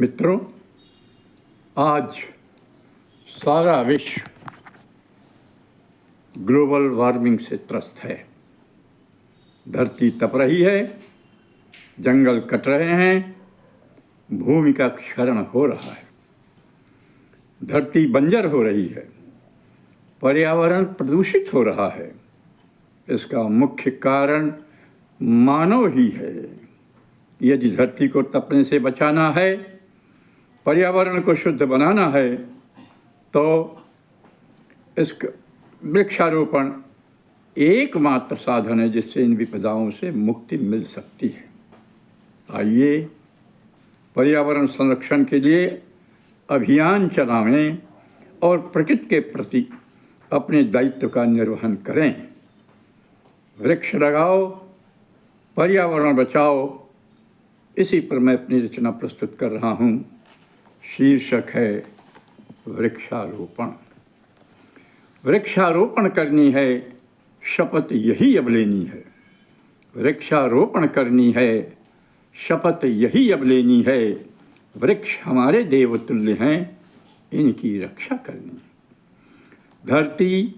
मित्रों, आज सारा विश्व ग्लोबल वार्मिंग से त्रस्त है। धरती तप रही है, जंगल कट रहे हैं, भूमि का क्षरण हो रहा है, धरती बंजर हो रही है, पर्यावरण प्रदूषित हो रहा है। इसका मुख्य कारण मानव ही है। यदि धरती को तपने से बचाना है, पर्यावरण को शुद्ध बनाना है, तो इसका वृक्षारोपण एकमात्र साधन है जिससे इन विपदाओं से मुक्ति मिल सकती है। आइए पर्यावरण संरक्षण के लिए अभियान चलाएं और प्रकृति के प्रति अपने दायित्व का निर्वहन करें। वृक्ष लगाओ, पर्यावरण बचाओ, इसी पर मैं अपनी रचना प्रस्तुत कर रहा हूँ। शीर्षक है वृक्षारोपण। वृक्षारोपण करनी है, शपथ यही अब लेनी है। वृक्षारोपण करनी है, शपथ यही अब लेनी है। वृक्ष हमारे देवतुल्य हैं, इनकी रक्षा करनी है। धरती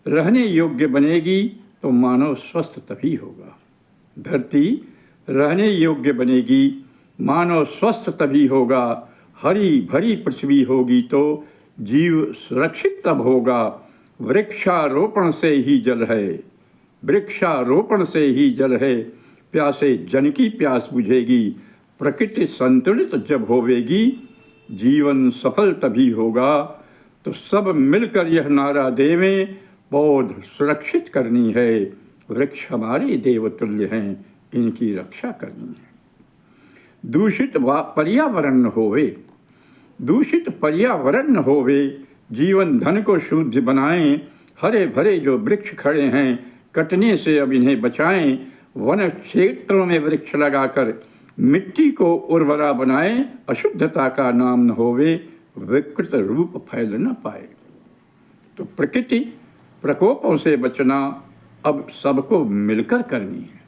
रहने योग्य बनेगी तो मानव स्वस्थ तभी होगा। धरती रहने योग्य बनेगी, मानव स्वस्थ तभी होगा। हरी भरी पृथ्वी होगी तो जीव सुरक्षित तब होगा। वृक्षारोपण से ही जल है, वृक्षारोपण से ही जल है। प्यासे जन की प्यास बुझेगी, प्रकृति संतुलित जब होवेगी, जीवन सफल तभी होगा। तो सब मिलकर यह नारा देवें, पौध सुरक्षित करनी है। वृक्ष हमारे देवतुल्य हैं, इनकी रक्षा करनी है। दूषित पर्यावरण न होवे, दूषित पर्यावरण न होवे। जीवन धन को शुद्ध बनाएं। हरे भरे जो वृक्ष खड़े हैं, कटने से अब इन्हें बचाएं। वन क्षेत्रों में वृक्ष लगाकर मिट्टी को उर्वरा बनाएं। अशुद्धता का नाम न होवे, विकृत रूप फैल न पाए। तो प्रकृति प्रकोपों से बचना अब सबको मिलकर करनी है।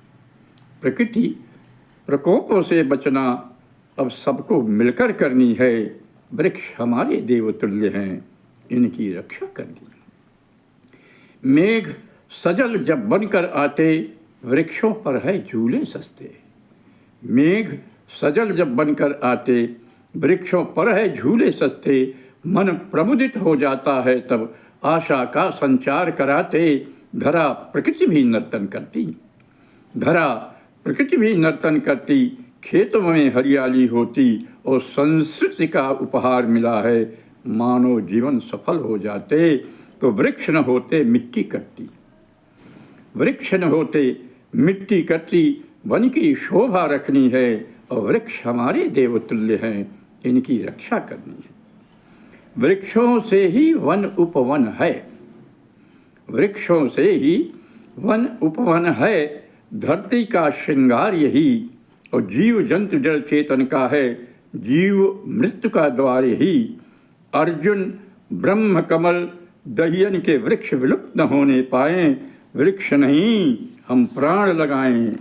प्रकृति प्रकोपों से बचना अब सबको मिलकर करनी है। वृक्ष हमारे देवतुल्य हैं, इनकी रक्षा करनी है। मेघ सजल जब बनकर आते, वृक्षों पर है झूले सस्ते। मेघ सजल जब बनकर आते, वृक्षों पर है झूले सस्ते। मन प्रमुदित हो जाता है तब आशा का संचार कराते। धरा प्रकृति भी नर्तन करती, धरा प्रकृति भी नर्तन करती। खेतों में हरियाली होती और संस्कृति का उपहार मिला है। मानव जीवन सफल हो जाते तो वृक्ष न होते मिट्टी कटती, वृक्ष न होते मिट्टी कटती। वन की शोभा रखनी है और वृक्ष हमारे देवतुल्य हैं, इनकी रक्षा करनी है। वृक्षों से ही वन उपवन है, वृक्षों से ही वन उपवन है। धरती का श्रृंगार यही और जीव जंतु जड़ चेतन का है। जीव मृत्यु का द्वार यही। अर्जुन ब्रह्म कमल दहियन के वृक्ष विलुप्त न होने पाएं। वृक्ष नहीं हम प्राण लगाएं,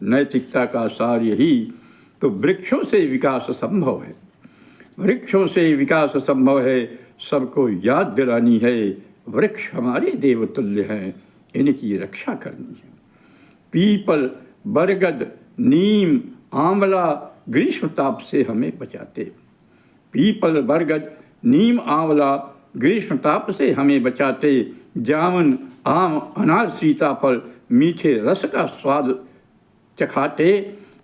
नैतिकता का सार यही। तो वृक्षों से विकास संभव है, वृक्षों से विकास संभव है। सबको याद दिलानी है, वृक्ष हमारे देवतुल्य हैं, इनकी रक्षा करनी है। पीपल बरगद नीम आंवला ग्रीष्म ताप से हमें बचाते। पीपल बरगद नीम आंवला ग्रीष्म ताप से हमें बचाते। जामुन आम अनार सीताफल मीठे रस का स्वाद चखाते।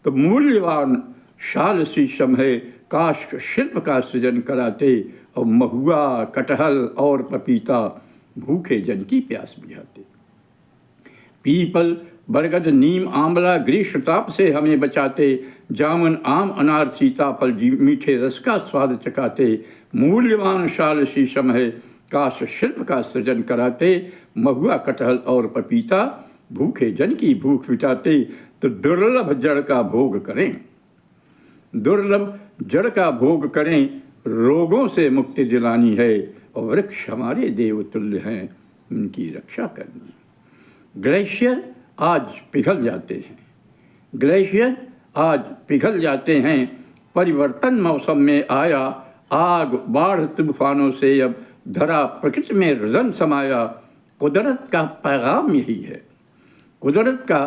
तो मूल्यवान शाल शीशम है, काष्ठ शिल्प का सृजन कराते। और महुआ कटहल और पपीता भूखे जन की प्यास बुझाते। पीपल बरगद नीम आंवला ग्रीष्म ताप से हमें बचाते। जामुन आम अनार सीताफल मीठे रस का स्वाद चखाते। मूल्यवान शाल शीशम है, काष्ठ शिल्प का सृजन कराते। महुआ कटहल और पपीता भूखे जन की भूख मिटाते। तो दुर्लभ जड़ का भोग करें, दुर्लभ जड़ का भोग करें। रोगों से मुक्ति दिलानी है और वृक्ष हमारे देवतुल्य हैं, उनकी रक्षा करनी है। ग्लेशियर आज पिघल जाते हैं, ग्लेशियर आज पिघल जाते हैं। परिवर्तन मौसम में आया, आग बाढ़ तूफानों से अब धरा प्रकृति में रजन समाया। कुदरत का पैगाम यही है, कुदरत का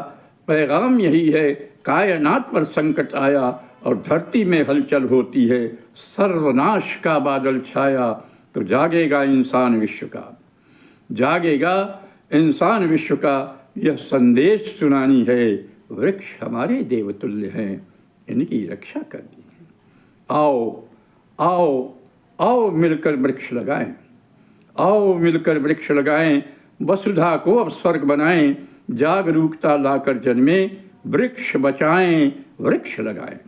पैगाम यही है। कायनात पर संकट आया और धरती में हलचल होती है, सर्वनाश का बादल छाया तो जागेगा इंसान विश्व का, जागेगा इंसान विश्व का। यह संदेश सुनानी है, वृक्ष हमारे देवतुल्य हैं, इनकी रक्षा करनी है। आओ आओ आओ मिलकर वृक्ष लगाएं, आओ मिलकर वृक्ष लगाएं, वसुधा को अब स्वर्ग बनाएं। जागरूकता लाकर जन्मे, वृक्ष बचाएं, वृक्ष लगाएं।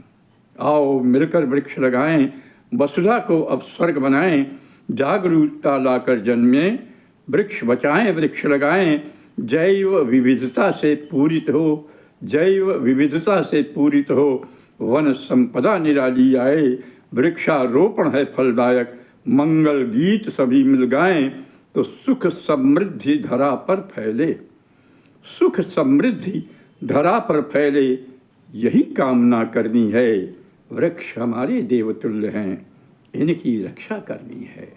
आओ मिलकर वृक्ष लगाएं, वसुधा को अब स्वर्ग बनाएं। जागरूकता लाकर जन्मे, वृक्ष बचाएं, वृक्ष लगाएं। जैव विविधता से पूरित हो, जैव विविधता से पूरित हो, वन संपदा निराली आए। वृक्षारोपण है फलदायक, मंगल गीत सभी मिल गाएं तो सुख समृद्धि धरा पर फैले, सुख समृद्धि धरा पर फैले। यही कामना करनी है, वृक्ष हमारे देवतुल्य हैं, इनकी रक्षा करनी है।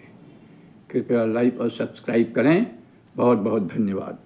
कृपया लाइक और सब्सक्राइब करें। बहुत बहुत धन्यवाद।